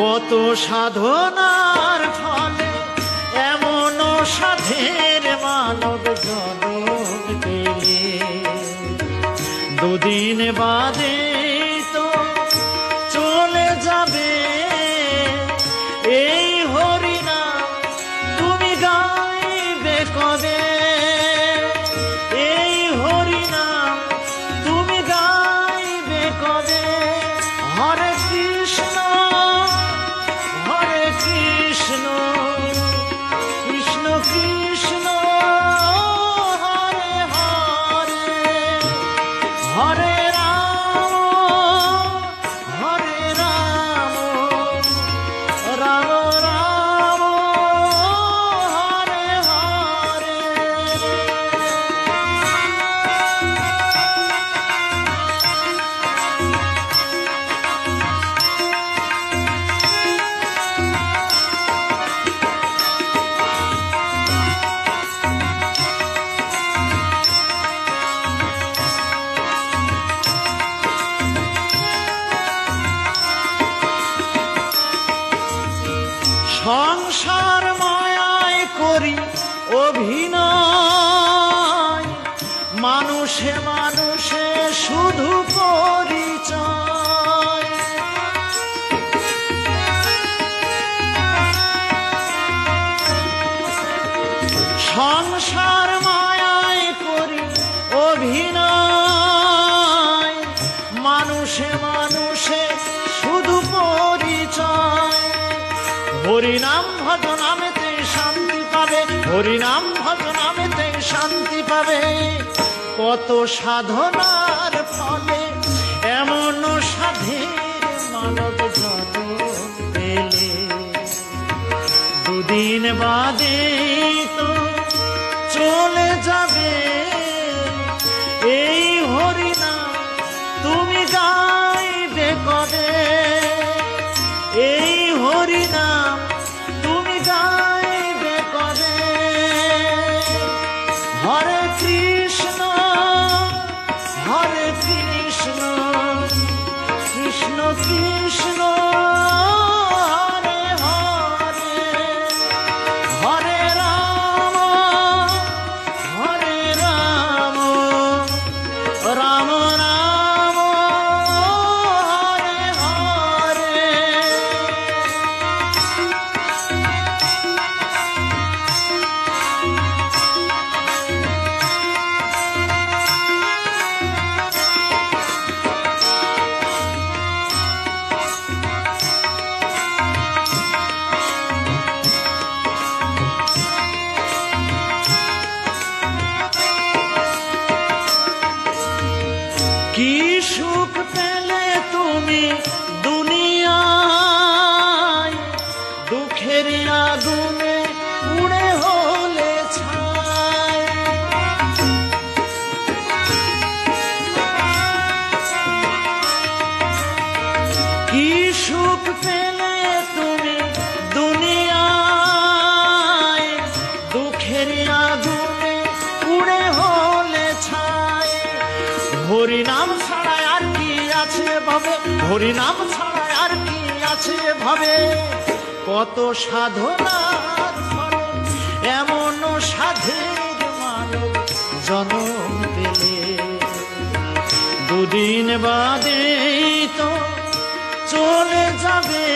কত সাধনার ফলে এমন সাধের মানব জনম পেলে, দুদিন বাদে তো চলে যাবে এই হরিনাম, তুমি গাইবে কবে? এই হরিনাম তুমি গাইবে কবে? হরে কৃষ্ণ হরে কৃষ্ণ কৃষ্ণ কৃষ্ণ হরে হরে, হরে রাম হরে রাম রাম রাম হরে হরে। সংসার মায়ায় করি অভিনয়, মানুষে মানুষে শুধু পরিচয়। সংসার মায়ায় করি অভিনয়, মানুষে মানুষে শুধু পরিচয়। হরিনাম ভজনামেতে শান্তি পাবে, হরিনাম ভজনামেতে শান্তি পাবে। কত সাধনার ফলে এমন সাধের মানব জনম পেলে, দুদিন বাদে তো চলে যাবে এই হরিনাম, তুমি গাইবে কবে? এই হরিনাম তুমি গাইবে কবে? হরে কৃষ্ণ হরে কৃষ্ণ কৃষ্ণ কৃষ্ণ হরে হরে, হরে রাম হরে রাম রাম রাম হরে হরে। কি সুখ পেলে তুমি দুনিয়ায়, দুঃখের আগুনে উড়ে হলে ছাই। কি সুখ পেলে তুমি দুনিয়ায়, দুঃখের আগুনে উড়ে হলে ছাই। হরিনাম ছাড়া আর কি আছে ভাবে, হরিনাম ছাড়া আর কি আছে ভাবে? কত সাধনার ফলে এমন সাধের মানব জনম পেলে, দুদিন বাদে তো চলে যাবে